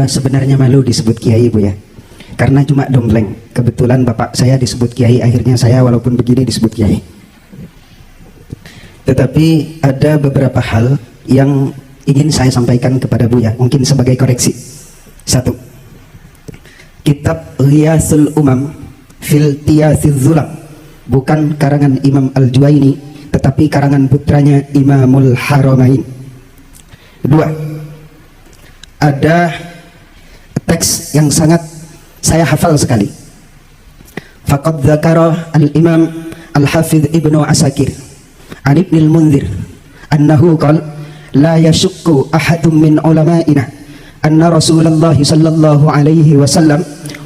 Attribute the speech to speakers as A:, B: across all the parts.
A: Saya sebenarnya malu disebut kiai, Bu ya. Karena cuma dompleng. Kebetulan bapak saya disebut kiai, akhirnya saya walaupun begini disebut kiai. Tetapi ada beberapa hal yang ingin saya sampaikan kepada Buya, mungkin sebagai koreksi. Satu, kitab Ghiyasul Umam fil Tiyasiz Zulam bukan karangan Imam Al-Juwaini, tetapi karangan putranya Imamul Haramain. Dua, ada teks yang sangat saya hafal sekali. Faqad dzakara al-Imam Al-Hafidh Ibnu Asakir an Ibnil Munzir annahu qala la yashukku ahadun min ulama'ina anna Rasulullah sallallahu alaihi wasallam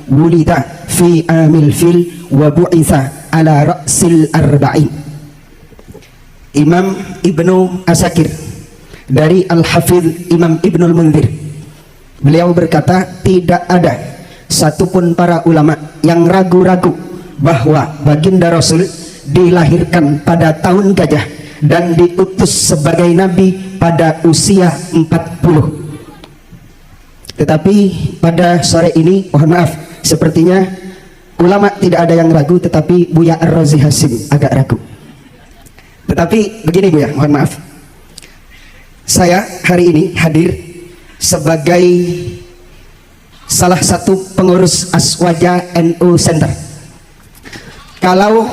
A: wulida fi amil fil wa bu'itha ala ra'sil arba'in. Imam Ibnu Asakir dari Al-Hafidh Imam Ibnul Munzir, beliau berkata, tidak ada satupun para ulama yang ragu-ragu bahwa baginda Rasul dilahirkan pada tahun gajah dan diutus sebagai nabi pada usia 40. Tetapi pada sore ini, mohon maaf, sepertinya ulama tidak ada yang ragu, tetapi Buya Ar-Razi Hasim agak ragu. Tetapi begini Buya, mohon maaf, saya hari ini hadir sebagai salah satu pengurus Aswaja NU Center. Kalau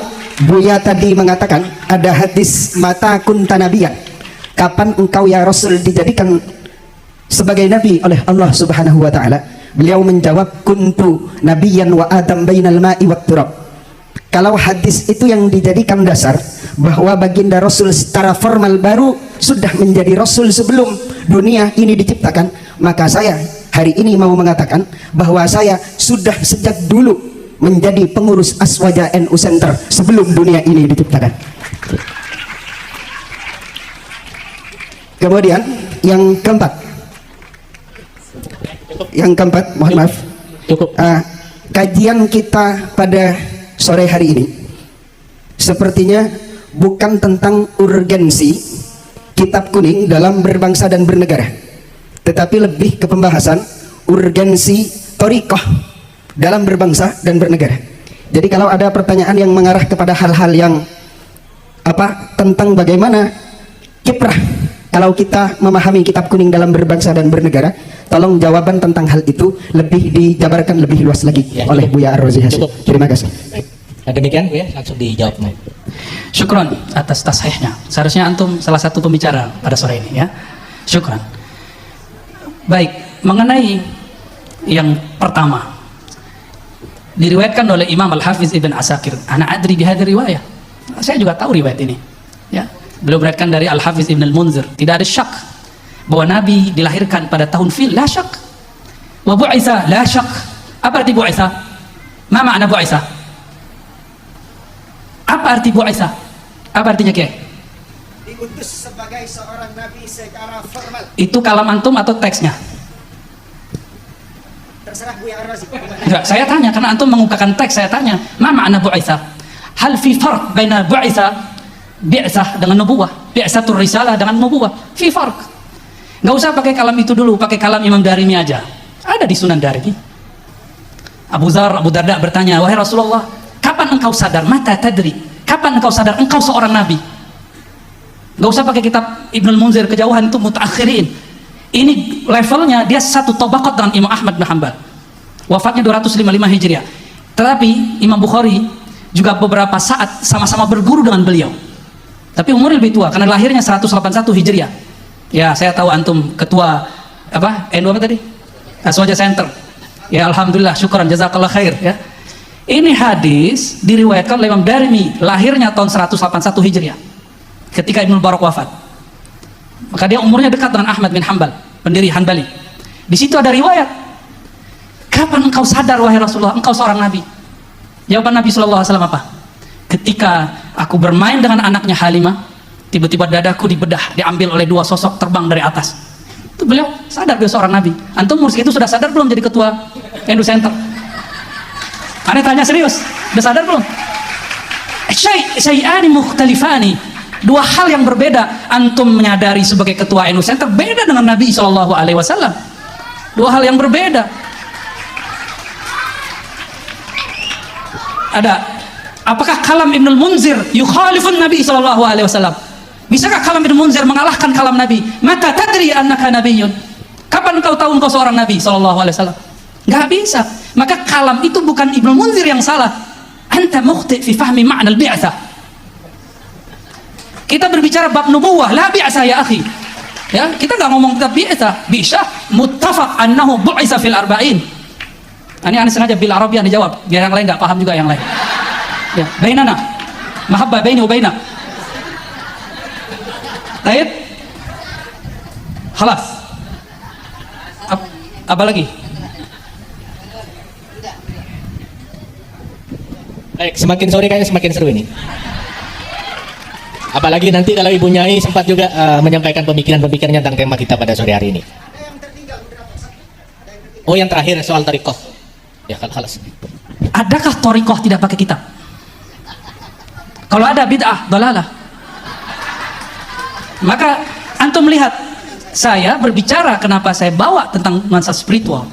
A: Buya tadi mengatakan ada hadis mata kunta nabiyan, kapan engkau ya Rasul dijadikan sebagai nabi oleh Allah Subhanahu wa taala? Beliau menjawab, kuntu nabiyan wa adam bainal ma'i wat turab. Kalau hadis itu yang dijadikan dasar bahwa baginda Rasul secara formal baru sudah menjadi Rasul sebelum dunia ini diciptakan, maka saya hari ini mau mengatakan bahwa saya sudah sejak dulu menjadi pengurus Aswaja NU Center sebelum dunia ini diciptakan. Kemudian yang keempat, mohon maaf, kajian kita pada sore hari ini sepertinya bukan tentang urgensi kitab kuning dalam berbangsa dan bernegara, tetapi lebih ke pembahasan urgensi thariqah dalam berbangsa dan bernegara. Jadi kalau ada pertanyaan yang mengarah kepada hal-hal yang tentang bagaimana kiprah kalau kita memahami kitab kuning dalam berbangsa dan bernegara, tolong jawaban tentang hal itu lebih dijabarkan lebih luas lagi ya, oleh Buya Ar-Razi Hasim. Terima kasih.
B: Nah, demikian Bu ya, langsung dijawab.
C: Syukron atas tasihnya. Seharusnya antum salah satu pembicara pada sore ini ya. Syukron. Baik, mengenai yang pertama, diriwayatkan oleh Imam Al-Hafiz Ibn Asakir, ana adri bihadhi riwayah, saya juga tahu riwayat ini ya. Beliau beriwayatkan dari Al-Hafiz Ibn Al-Munzir, tidak ada syak bahwa Nabi dilahirkan pada tahun fil, la syak. Wa bu'itha, la syak. Apa arti bu'itha? Ma makna bu'itha? Apa arti bu'itha? Apa artinya Kiai?
A: Diutus sebagai seorang nabi secara formal.
C: Itu kalam antum atau teksnya?
A: Terserah Buya Ar-Razi.
C: Enggak, saya tanya karena antum mengungkapkan teks, saya tanya, ma makna bu'itha? Hal fi farq baina bu'itha, bi'tsah dengan nubuwah, bi'tsatur risalah dengan nubuwah, fi farq. Enggak usah pakai kalam itu dulu, pakai kalam Imam Darimi aja. Ada di Sunan Darimi. Abu Darda bertanya, wahai Rasulullah, kapan engkau sadar? Mata tadri? Kapan engkau sadar engkau seorang nabi? Enggak usah pakai kitab Ibnul Munzir, kejauhan itu mutaakhirin. Ini levelnya dia satu tabaqat dengan Imam Ahmad bin Hanbal. Wafatnya 255 Hijriah. Tetapi Imam Bukhari juga beberapa saat sama-sama berguru dengan beliau. Tapi umurnya lebih tua karena lahirnya 181 Hijriah. Ya, saya tahu antum ketua NU apa tadi? Aswaja Center. Ya, alhamdulillah, syukran, jazakallah khair ya. Ini hadis diriwayatkan oleh Imam Darimi, lahirnya tahun 181 Hijriah. Ketika Ibnu Barak wafat. Maka dia umurnya dekat dengan Ahmad bin Hanbal, pendiri Hanbali. Di situ ada riwayat, kapan engkau sadar wahai Rasulullah engkau seorang nabi? Jawaban Nabi SAW apa? Ketika aku bermain dengan anaknya Halimah, tiba-tiba dadaku dibedah, diambil oleh dua sosok terbang dari atas. Itu beliau sadar beliau seorang nabi. Antum umur segitu sudah sadar belum jadi ketua NU Center? Aneh tanya serius, sudah sadar belum? Syai'ani mukhtalifani, dua hal yang berbeda. Antum menyadari sebagai ketua NU Center beda dengan Nabi SAW. Dua hal yang berbeda. Ada, apakah kalam Ibnul Munzir yukhalifun Nabi sallallahu alaihi wasallam? Bisakah kalam Ibnul Munzir mengalahkan kalam Nabi? Mata tadri annaka nabiyyun. Kapan kau tahu engkau seorang Nabi sallallahu alaihi wasallam? Enggak bisa. Maka kalam itu bukan Ibnul Munzir yang salah. Anta mukhti fi fahmi ma'na al-bi'tsah. Kita berbicara bab nubuwah, la bi'tsah ya akhi. Ya, kita enggak ngomong tentang bi'tsah, muttafaq annahu bu'itsa fil arba'in. Ini aneh sengaja bil Arabian dijawab, biar yang lain nggak paham juga yang lain. Ya, bainana, mahabbah baini wa baina. Baik, khalas. Apa lagi?
B: Baik, semakin sore kayaknya semakin seru ini. Apalagi nanti kalau Ibu Nyai sempat juga menyampaikan pemikiran-pemikirannya tentang tema kita pada sore hari ini. Oh, yang terakhir soal thariqah. Ya, khalas.
C: Adakah thariqah tidak pakai kitab? Kalau ada bid'ah, dalalah. Maka antum melihat saya berbicara kenapa saya bawa tentang nuansa spiritual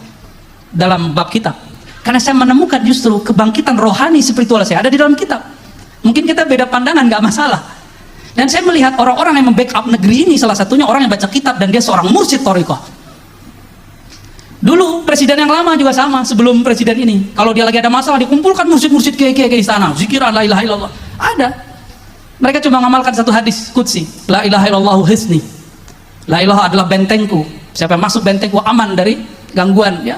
C: dalam bab kitab. Karena saya menemukan justru kebangkitan rohani spiritual saya ada di dalam kitab. Mungkin kita beda pandangan, nggak masalah. Dan saya melihat orang-orang yang membackup negeri ini salah satunya orang yang baca kitab dan dia seorang mursyid thariqah. Dulu presiden yang lama juga sama sebelum presiden ini. Kalau dia lagi ada masalah dikumpulkan mursyid-mursyid kiai-kiai ke istana, zikiran la ilaha illallah. Ada. Mereka cuma mengamalkan satu hadis qudsi, la ilaha illallah hisni. La ilaha adalah bentengku. Siapa yang masuk bentengku aman dari gangguan ya,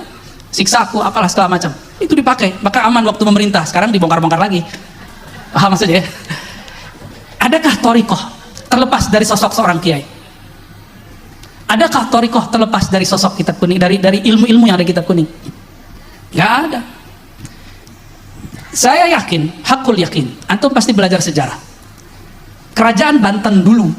C: siksaku apalah segala macam. Itu dipakai, maka aman waktu memerintah. Sekarang dibongkar-bongkar lagi. Paham maksudnya ya? Adakah thariqah terlepas dari sosok seorang kiai? Adakah thariqah terlepas dari sosok kitab kuning, dari ilmu-ilmu yang ada di kitab kuning? Gak ada. Saya yakin, hakul yakin, antum pasti belajar sejarah. Kerajaan Banten dulu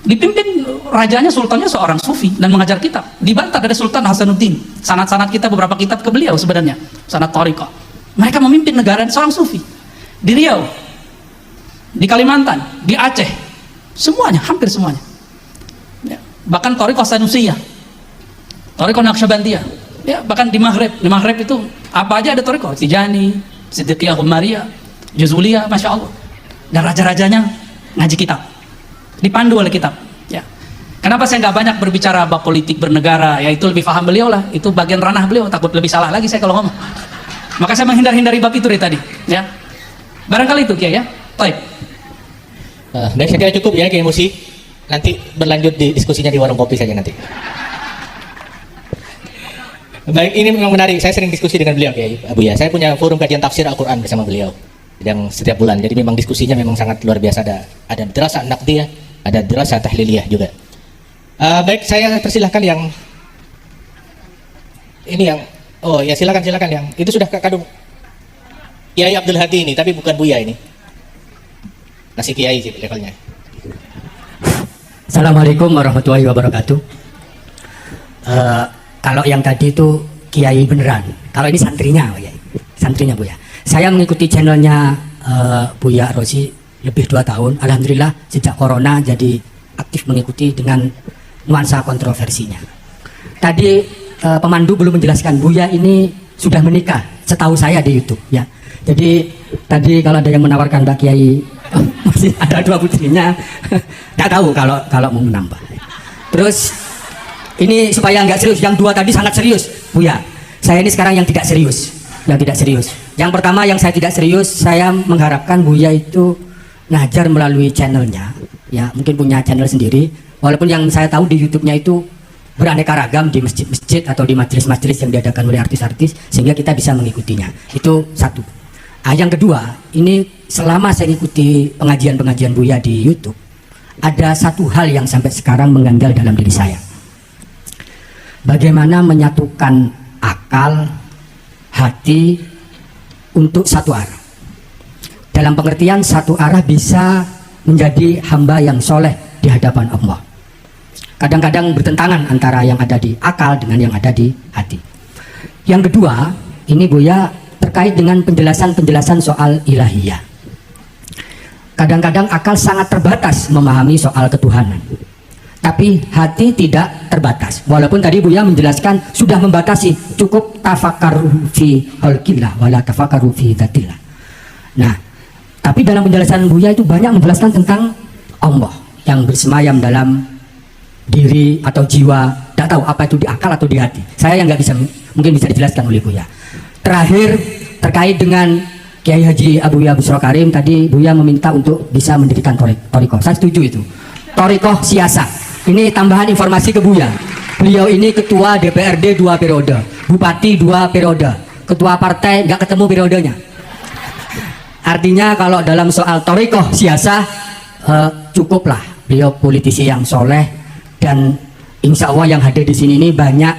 C: dipimpin rajanya, sultannya seorang sufi dan mengajar kitab. Di Banten ada Sultan Hasanuddin. Sanad-sanad kita beberapa kitab ke beliau sebenarnya, sanad thariqah. Mereka memimpin negara seorang sufi. Di Riau, di Kalimantan, di Aceh, semuanya, hampir semuanya. Ya. Bahkan thariqah Sanusiyah, thariqah Naqsyabandiyah, ya, bahkan di Maghrib itu apa aja ada thariqah, Tijani, Siddiqiyah, Ghumariyah, Juzuliyah, Masya Allah. Dan raja-rajanya ngaji kitab, dipandu oleh kitab. Ya. Kenapa saya nggak banyak berbicara bab politik bernegara? Ya itu lebih paham beliau lah, itu bagian ranah beliau, takut lebih salah lagi saya kalau ngomong. Maka saya menghindar-hindari bab itu dari tadi. Ya, barangkali itu Kiai ya. Baik.
B: Dan saya kira cukup ya Kiai Musi. Nanti berlanjut di diskusinya di warung kopi saja nanti. Baik, ini memang menarik. Saya sering diskusi dengan beliau Kiai Abu ya. Saya punya forum kajian tafsir Al-Quran bersama beliau yang setiap bulan. Jadi memang diskusinya memang sangat luar biasa. Ada dirasah naqdiyah, ada dirasah tahliliyah juga. Baik, saya persilahkan yang ini yang oh ya silakan yang itu sudah kadung Kiai Abdul Hadi ini, tapi bukan Buya ini. Masih Kiai sih levelnya.
D: Assalamualaikum warahmatullahi wabarakatuh. Kalau yang tadi itu Kiai beneran, kalau ini santrinya, santrinya Buya. Saya mengikuti channelnya Buya Rozi lebih 2 tahun. Alhamdulillah sejak corona jadi aktif mengikuti dengan nuansa kontroversinya. Tadi pemandu belum menjelaskan, Buya ini sudah menikah, setahu saya di YouTube ya. Jadi tadi kalau ada yang menawarkan Mbak Kiai masih ada 2 putrinya, nggak tahu kalau mau menambah. Terus ini supaya nggak serius, yang 2 tadi sangat serius, Buya. Saya ini sekarang yang tidak serius, Yang pertama yang saya tidak serius, saya mengharapkan Buya itu ngajar melalui channelnya, ya mungkin punya channel sendiri. Walaupun yang saya tahu di YouTube-nya itu beraneka ragam di masjid-masjid atau di majelis-majelis yang diadakan oleh artis-artis, sehingga kita bisa mengikutinya. Itu satu. Yang kedua, ini selama saya ikuti pengajian-pengajian Buya di YouTube, ada satu hal yang sampai sekarang mengganjal dalam diri saya. Bagaimana menyatukan akal, hati untuk satu arah. Dalam pengertian satu arah bisa menjadi hamba yang soleh di hadapan Allah. Kadang-kadang bertentangan antara yang ada di akal dengan yang ada di hati. Yang kedua, ini Buya terkait dengan penjelasan-penjelasan soal ilahiyah. Kadang-kadang akal sangat terbatas memahami soal ketuhanan. tapi hati tidak terbatas. Walaupun tadi Buya menjelaskan sudah membatasi, cukup tafakkaru fi khalqillah wala tafakkaru fi dzatillah. Nah, tapi dalam penjelasan Buya itu banyak menjelaskan tentang Allah yang bersemayam dalam diri atau jiwa. Tidak tahu apa itu di akal atau di hati. Saya yang nggak bisa, mungkin bisa dijelaskan oleh Buya. Terakhir terkait dengan Kiai Haji Abuya Bushro Karim, tadi Buya meminta untuk bisa mendirikan torikoh. Saya setuju itu. Torikoh siasa. Ini tambahan informasi ke Buya. Beliau ini ketua DPRD 2 periode, bupati 2 periode, ketua partai nggak ketemu periodenya. Artinya kalau dalam soal torikoh siasa cukuplah beliau politisi yang soleh, dan insya Allah yang hadir di sini ini banyak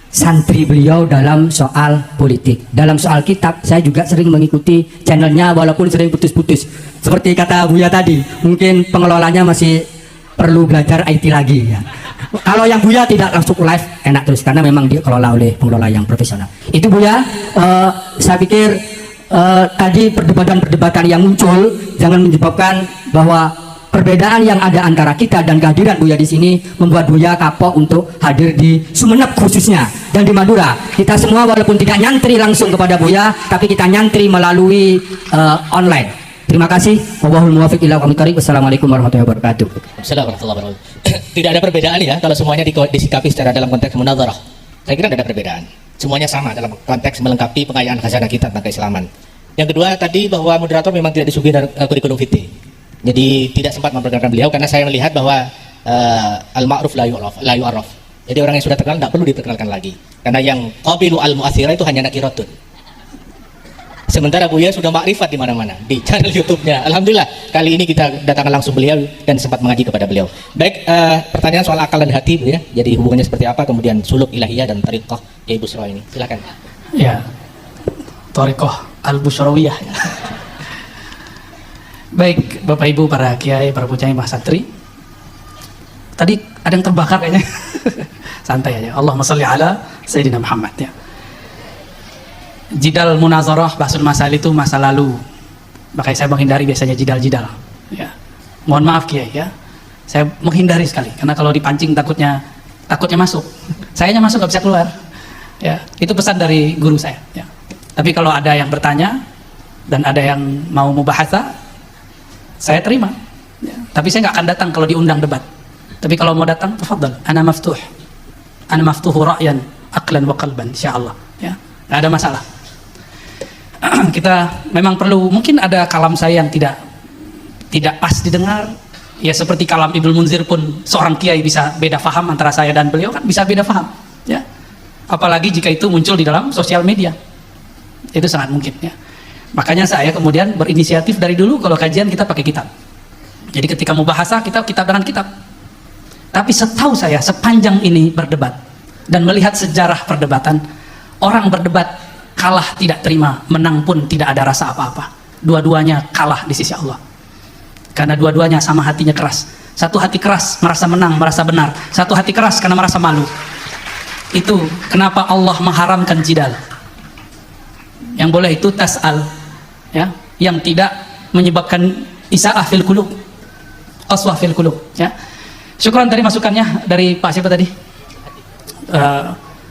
D: santri beliau dalam soal politik. Dalam soal kitab saya juga sering mengikuti channelnya walaupun sering putus-putus. Seperti kata Buya tadi, mungkin pengelolanya masih perlu belajar IT lagi ya. Kalau yang Buya tidak langsung live enak terus karena memang dikelola oleh pengelola yang profesional. Itu Buya, saya pikir tadi perdebatan-perdebatan yang muncul jangan menyebabkan bahwa perbedaan yang ada antara kita dan kehadiran Buya di sini membuat Buya kapok untuk hadir di Sumeneb khususnya dan di Madura. Kita semua walaupun tidak nyantri langsung kepada Buya, tapi kita nyantri melalui online. Terima kasih. Wallahul muwaffiq ila aqwamit thoriq. Wassalamualaikum warahmatullahi wabarakatuh.
B: Assalamualaikum warahmatullahi wabarakatuh. Tidak ada perbedaan ya kalau semuanya disikapi secara dalam konteks munadharah. Saya kira tidak ada perbedaan. Semuanya sama dalam konteks melengkapi pengayaan khazanah kita tentang keislaman. Yang kedua tadi bahwa moderator memang tidak disuguhi dari kurikulum vitae. Jadi tidak sempat memperkenalkan beliau karena saya melihat bahwa al-ma'ruf la yu'arraf. Jadi orang yang sudah terkenal tidak perlu diperkenalkan lagi. Karena yang qabilu al-mu'athira itu hanya nakiratun. Sementara Buya sudah makrifat di mana-mana di channel YouTube-nya. Alhamdulillah kali ini kita datangkan langsung beliau dan sempat mengaji kepada beliau. Baik, pertanyaan soal akal dan hati Buya. Jadi hubungannya seperti apa? Kemudian suluk ilahiyah dan tariqah Kiai Bushro ini. Silakan.
C: Ya, tariqah al-Bushrawiyah. Ya. Baik, Bapak Ibu para kiai, para pucai santri. Tadi ada yang terbakar kayaknya. Santai aja. Allahumma shalli ala Sayyidina Muhammad ya. Jidal munazarah bahsul masail itu masa lalu, makanya saya menghindari biasanya jidal-jidal ya. Mohon maaf Kiai ya, saya menghindari sekali karena kalau dipancing takutnya masuk, sayanya masuk nggak bisa keluar ya. Itu pesan dari guru saya ya. Tapi kalau ada yang bertanya dan ada yang mau mubahasa, saya terima ya. Tapi saya nggak akan datang kalau diundang debat. Tapi kalau mau datang, tafadhal, ana maftuhu ra'yan aqlan wa qalban insyaallah ya, nggak ada masalah. Kita memang perlu, mungkin ada kalam saya yang tidak pas didengar ya, seperti kalam Ibnu Munzir pun seorang kiai bisa beda faham antara saya dan beliau, kan bisa beda faham ya, apalagi jika itu muncul di dalam sosial media, itu sangat mungkin ya. Makanya saya kemudian berinisiatif dari dulu kalau kajian kita pakai kitab, jadi ketika mau bahasa kita kitab dengan kitab. Tapi setahu saya sepanjang ini berdebat dan melihat sejarah perdebatan, orang berdebat kalah tidak terima, menang pun tidak ada rasa apa-apa. Dua-duanya kalah di sisi Allah. Karena dua-duanya sama hatinya keras. Satu hati keras merasa menang, merasa benar. Satu hati keras karena merasa malu. Itu kenapa Allah mengharamkan jidal. Yang boleh itu tas'al ya, yang tidak menyebabkan isa'ah fil qulub, qaswah fil qulub ya. Syukran tadi masukannya dari Pak siapa tadi?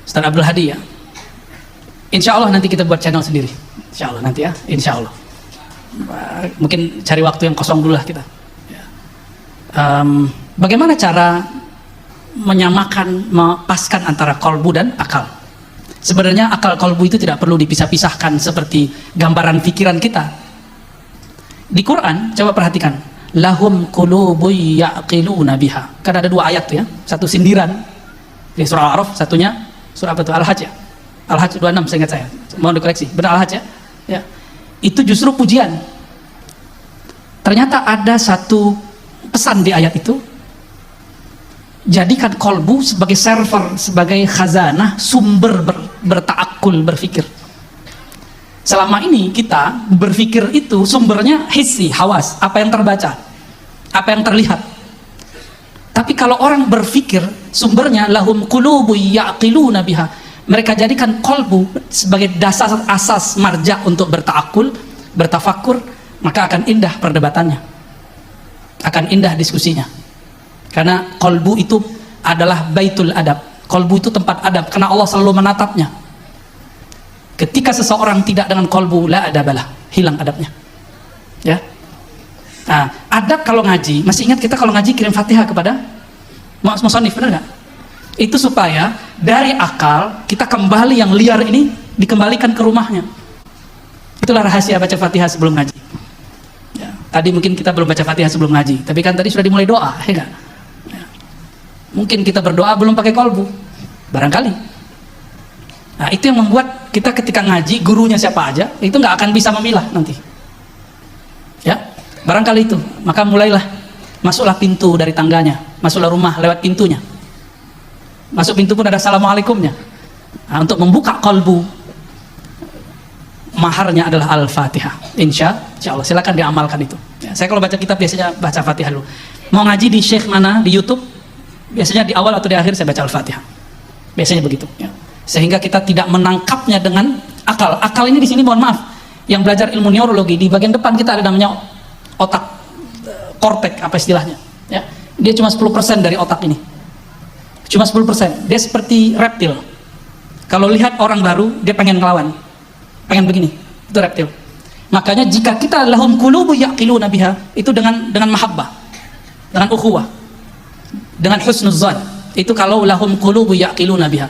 C: Ustaz Abdul Hadi ya. Insya Allah nanti kita buat channel sendiri. Insya Allah nanti ya, insya Allah. Mungkin cari waktu yang kosong dulu lah kita. Bagaimana cara menyamakan, mepaskan antara kolbu dan akal? Sebenarnya akal kolbu itu tidak perlu dipisah-pisahkan seperti gambaran pikiran kita. Di Quran, coba perhatikan. Lahum qulubu ya'qiluna biha. Kan ada dua ayat tuh ya. Satu sindiran di surah Al-A'raf, satunya surah apa itu? Al-Hajj ya. Al-Hajj 26 seingat saya, mohon dikoreksi, benar Al-Hajj ya? Itu justru pujian. Ternyata ada satu pesan di ayat itu, jadikan kolbu sebagai server, sebagai khazanah, sumber bertaakul, berfikir. Selama ini kita berfikir itu sumbernya hissi, hawas, apa yang terbaca, apa yang terlihat. Tapi kalau orang berfikir, sumbernya lahum qulubu ya'qiluna biha. Mereka jadikan kolbu sebagai dasar asas marja untuk bertaakul, bertafakur, maka akan indah perdebatannya, akan indah diskusinya. Karena kolbu itu adalah baitul adab. Kolbu itu tempat adab karena Allah selalu menatapnya. Ketika seseorang tidak dengan kolbu, la adabalah, hilang adabnya. Ya. Nah, adab kalau ngaji, masih ingat kita kalau ngaji kirim Fatihah kepada musannif, benar nggak? Itu supaya dari akal kita kembali yang liar ini dikembalikan ke rumahnya. Itulah rahasia baca Fatihah sebelum ngaji. Ya. Tadi mungkin kita belum baca Fatihah sebelum ngaji, tapi kan tadi sudah dimulai doa, ya nggak? Ya. Mungkin kita berdoa belum pakai kolbu, barangkali. Nah, itu yang membuat kita ketika ngaji, gurunya siapa aja, itu nggak akan bisa memilah nanti. Ya. Barangkali itu, maka mulailah, masuklah pintu dari tangganya, masuklah rumah lewat pintunya. Masuk pintu pun ada assalamualaikumnya. Nah, untuk membuka kolbu, maharnya adalah Al-Fatihah. Insya Allah, silakan diamalkan itu. Ya, saya kalau baca kitab biasanya baca Fatihah dulu. Mau ngaji di Syekh mana di YouTube, biasanya di awal atau di akhir saya baca Al-Fatihah. Biasanya begitu. Ya. Sehingga kita tidak menangkapnya dengan akal. Akal ini di sini mohon maaf, yang belajar ilmu neurologi di bagian depan kita ada namanya otak kortek, apa istilahnya, ya. Dia cuma 10% dari otak ini, cuma 10%. Dia seperti reptil. Kalau lihat orang baru dia pengen ngelawan, pengen begini, itu reptil. Makanya jika kita lahum qulubu yaqiluna biha, itu dengan mahabbah, dengan ukhuwah, dengan husnuzan, itu kalau lahum qulubu yaqiluna biha.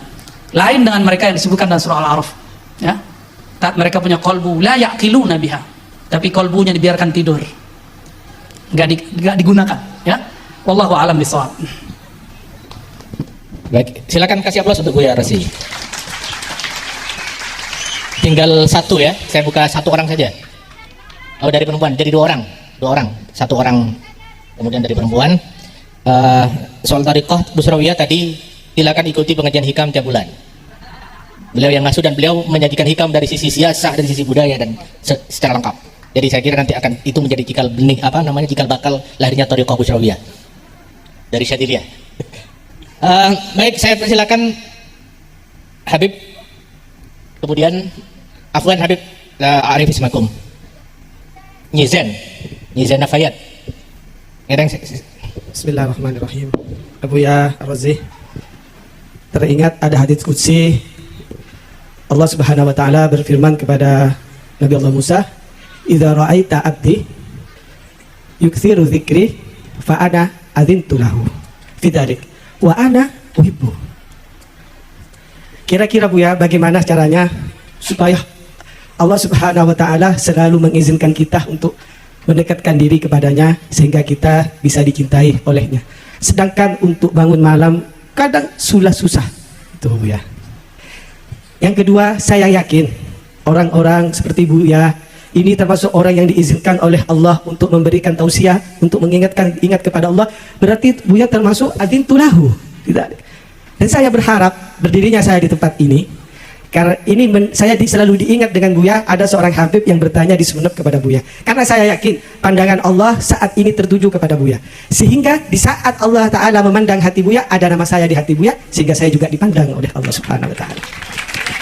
C: Lain dengan mereka yang disebutkan dalam surah Al-A'raf, ya. Mereka punya kolbu la yaqiluna biha, tapi kolbunya dibiarkan tidur, nggak digunakan, ya. Wallahu a'lam bishawab.
B: Baik, silakan kasih aplaus untuk Buya Rozi. Tinggal satu ya, saya buka satu orang saja. Oh, dari perempuan, jadi dua orang, satu orang kemudian dari perempuan. Soal Thariqah Busrawiyah tadi, silakan ikuti pengajian hikam tiap bulan. Beliau yang ngasuh dan beliau menyajikan hikam dari sisi siasah, dari sisi budaya dan secara lengkap. Jadi saya kira nanti akan itu menjadi cikal benih, cikal bakal lahirnya Thariqah Busrawiyah dari Syadiliyah. Baik, saya persilakan Habib, kemudian Afwan Habib Arif Ismakum, Nyizen Nafayat.
E: Bismillahirrahmanirrahim. Buya Rozi, teringat ada hadits qudsi Allah Subhanahu wa taala berfirman kepada Nabi Allah Musa, "Idza ra'aita 'abdi yukthiru dzikri fa ana adzintu lahu fi dzalik wa ana uhibbu." Kira-kira Buya, bagaimana caranya supaya Allah Subhanahu wa taala selalu mengizinkan kita untuk mendekatkan diri kepadanya sehingga kita bisa dicintai olehnya. Sedangkan untuk bangun malam kadang susah. Itu Buya. Yang kedua, saya yakin orang-orang seperti Buya ini termasuk orang yang diizinkan oleh Allah untuk memberikan tausiah, untuk ingat kepada Allah. Berarti Buya termasuk adzintulahu. Tidak. Dan saya berharap berdirinya saya di tempat ini, karena ini saya selalu diingat dengan Buya. Ada seorang Habib yang bertanya di Sumeneb kepada Buya, karena saya yakin pandangan Allah saat ini tertuju kepada Buya, sehingga di saat Allah Ta'ala memandang hati Buya, ada nama saya di hati Buya, sehingga saya juga dipandang oleh Allah Subhanahu Wa Ta'ala.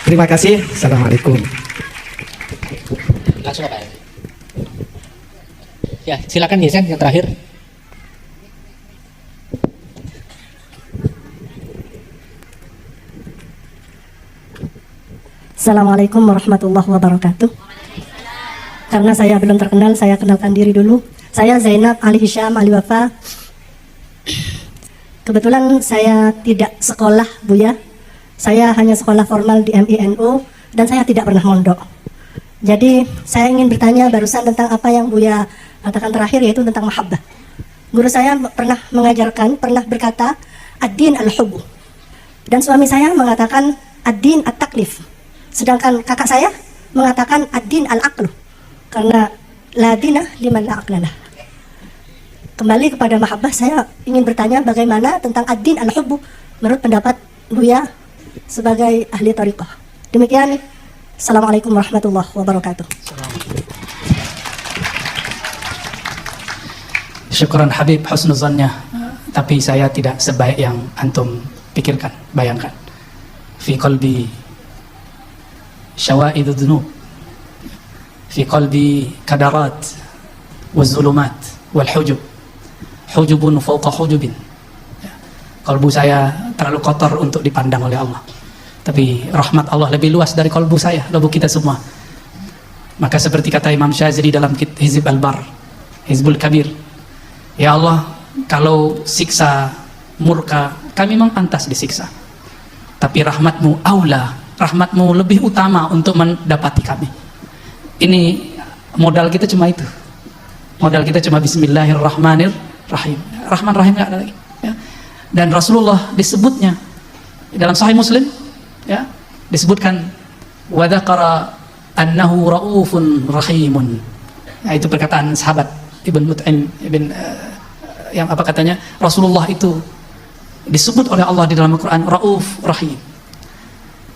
E: Terima kasih. Assalamualaikum.
B: Langsung apa ya? Silakan Yesen yang terakhir.
F: Assalamualaikum warahmatullahi wabarakatuh. Karena saya belum terkenal, saya kenalkan diri dulu. Saya Zainab Ali Hisham Ali Wafa. Kebetulan saya tidak sekolah Buya. Saya hanya sekolah formal di MINU dan saya tidak pernah mondok. Jadi saya ingin bertanya barusan tentang apa yang Buya katakan terakhir, yaitu tentang mahabbah. Guru saya pernah berkata ad-din al-hubbu, dan suami saya mengatakan ad-din at-taklif, sedangkan kakak saya mengatakan ad-din al-aqlu, karena la dina liman la aqlalah. Kembali kepada mahabbah, saya ingin bertanya bagaimana tentang ad-din al-hubbu menurut pendapat Buya sebagai ahli thariqah. Demikian. Assalamualaikum warahmatullahi wabarakatuh.
C: Syukran Habib, husnuzannya. Tapi saya tidak sebaik yang antum pikirkan, bayangkan. Fi qalbi syawa'idud dzunub, fi qalbi kadarat waz zulumat wal hujub, hujubun fawqa hujubin, Kolbu saya terlalu kotor untuk dipandang oleh Allah. Tapi rahmat Allah lebih luas dari kolbu saya, kolbu kita semua. Maka seperti kata Imam Syazili dalam Hizb Al-Bar, Hizbul Kabir, ya Allah, kalau siksa murka kami memang pantas disiksa, tapi rahmatmu aula, rahmatmu lebih utama untuk mendapati kami. Ini modal kita cuma itu, modal kita cuma Bismillahirrahmanirrahim. Rahman Rahim nggak ada lagi ya. Dan Rasulullah disebutnya dalam Sahih Muslim ya, disebutkan wa dzakara annahu raufun rahimun. Nah, itu perkataan sahabat Ibn Mut'im yang apa katanya, Rasulullah itu disebut oleh Allah di dalam Al-Quran rauf rahim.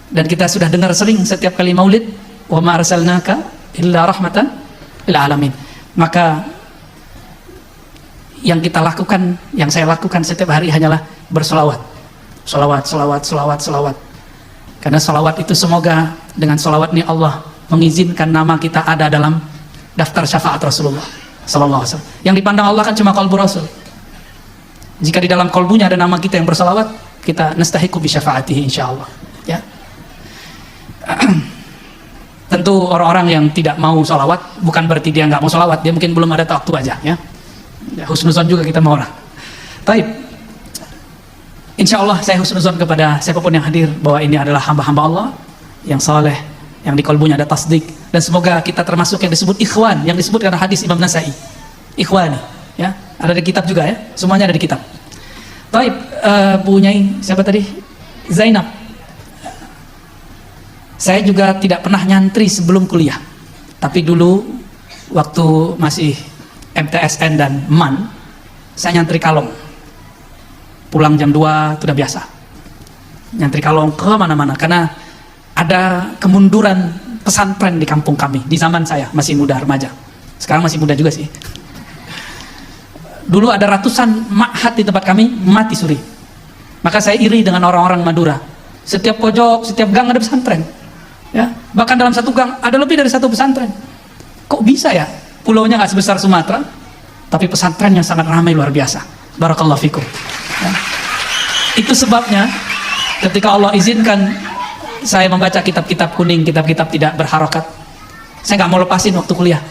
C: Dan kita sudah dengar sering setiap kali maulid, wa ma arsalnaka illa rahmatan lil alamin. Maka yang kita lakukan, yang saya lakukan setiap hari hanyalah bersolawat, solawat. Karena solawat itu semoga dengan solawat ini Allah mengizinkan nama kita ada dalam daftar syafaat Rasulullah Sallallahu Alaihi Wasallam. Yang dipandang Allah kan cuma kalbu Rasul. Jika di dalam kalbunya ada nama kita yang bersolawat, kita nastahiqu bi syafaatihi insyaallah. Ya. Tentu orang-orang yang tidak mau solawat bukan berarti dia nggak mau solawat, dia mungkin belum ada waktu aja ya. Husnuzon juga kita mau orang. Taib. Insya Allah saya husnuzon kepada siapapun yang hadir bahwa ini adalah hamba-hamba Allah yang saleh, yang di kolbunya ada tasdik, dan semoga kita termasuk yang disebut ikhwan, yang disebut karena hadis Imam Nasai. Ikhwani, ya, ada di kitab juga ya, semuanya ada di kitab. Taib, Bu Nyai, siapa tadi? Zainab. Saya juga tidak pernah nyantri sebelum kuliah, tapi dulu waktu masih MTSN dan MAN, saya nyantri kalong. Pulang jam 2 itu udah biasa. Nyantri kalong ke mana-mana karena ada kemunduran pesantren di kampung kami di zaman saya masih muda remaja. Sekarang masih muda juga sih. Dulu ada ratusan ma'had di tempat kami mati suri. Maka saya iri dengan orang-orang Madura. Setiap pojok, setiap gang ada pesantren. Ya, bahkan dalam satu gang ada lebih dari satu pesantren. Kok bisa ya? Pulaunya nggak sebesar Sumatera, tapi pesantrennya sangat ramai luar biasa. Barakallahu fikum. Ya. Itu sebabnya ketika Allah izinkan saya membaca kitab-kitab kuning, kitab-kitab tidak berharokat, saya nggak mau lepasin waktu kuliah.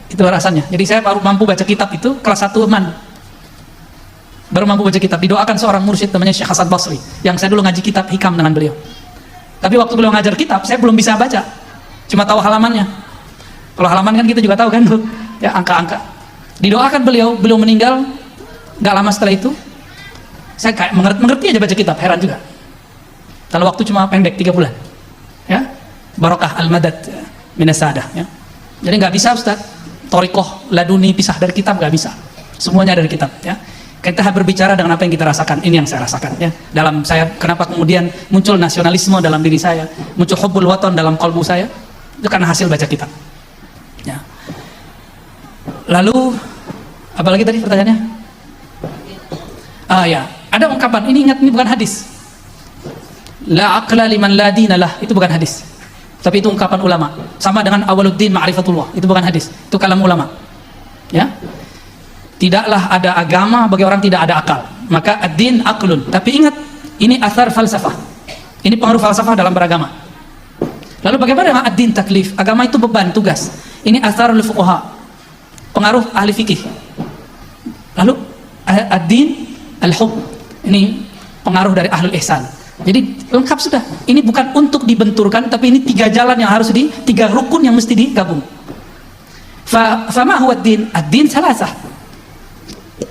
C: Itu alasannya. Jadi saya baru mampu baca kitab itu kelas 1 MAN. Baru mampu baca kitab. Didoakan seorang mursyid namanya Syekh Hasan Basri, yang saya dulu ngaji kitab hikam dengan beliau. Tapi waktu beliau ngajar kitab, saya belum bisa baca, cuma tahu halamannya. Kalau halaman kan kita juga tahu kan, ya angka-angka. Didoakan beliau meninggal. Gak lama setelah itu, saya kayak mengerti aja baca kitab, heran juga. Dalam waktu cuma pendek 3 bulan, ya. Barokah al-madad minasadah, ya. Jadi nggak bisa Ustaz, Thoriqoh laduni pisah dari kitab, nggak bisa. Semuanya dari kitab, ya. Kita berbicara dengan apa yang kita rasakan. Ini yang saya rasakan, ya. Dalam saya, kenapa kemudian muncul nasionalisme dalam diri saya, muncul hubbul watan dalam kalbu saya, itu karena hasil baca kitab. Ya. Lalu, apalagi tadi pertanyaannya? Ya, ada ungkapan, ini ingat, ini bukan hadis. La aqla liman la dinalah, itu bukan hadis. Tapi itu ungkapan ulama. Sama dengan awaluddin ma'rifatullah, itu bukan hadis. Itu kalam ulama. Ya. Tidaklah ada agama bagi orang tidak ada akal. Maka ad-din aqlun. Tapi ingat, ini athar falsafah. Ini pengaruh falsafah dalam beragama. Lalu bagaimana dengan ad-din taklif? Agama itu beban, tugas. Ini atharul fuqaha. Pengaruh ahli fikih. Lalu ad-din al-hub. Ini pengaruh dari ahlul ihsan. Jadi lengkap sudah. Ini bukan untuk dibenturkan, tapi ini 3 jalan yang harus 3 rukun yang mesti digabung. Fama huwa ad-din? Ad-din salasah.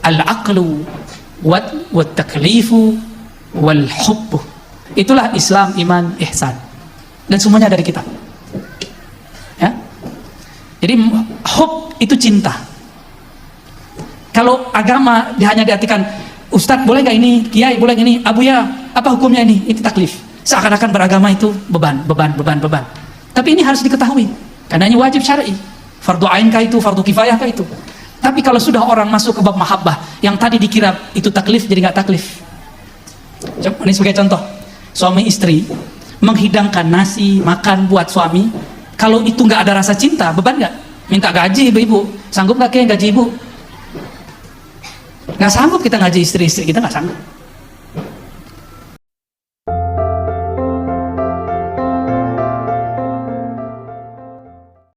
C: Al-aqlu wat taklifu wal hubb. Itulah Islam, iman, ihsan. Dan semuanya dari kita. Ya. Jadi hub itu cinta. Kalau agama hanya diartikan Ustadz boleh nggak ini, Kiai boleh nggak ini, Abuya apa hukumnya ini? Itu taklif. Seakan-akan beragama itu beban. Tapi ini harus diketahui karena ini wajib syar'i. Fardu ain kah itu, fardu kifayah kah itu. Tapi kalau sudah orang masuk ke bab mahabbah, yang tadi dikira itu taklif jadi nggak taklif. Ini sebagai contoh, suami istri menghidangkan nasi makan buat suami, kalau itu nggak ada rasa cinta, beban nggak? Minta gaji ibu-ibu, sanggup nggak kayak gaji ibu? Nggak sanggup kita ngaji istri-istri kita, nggak sanggup.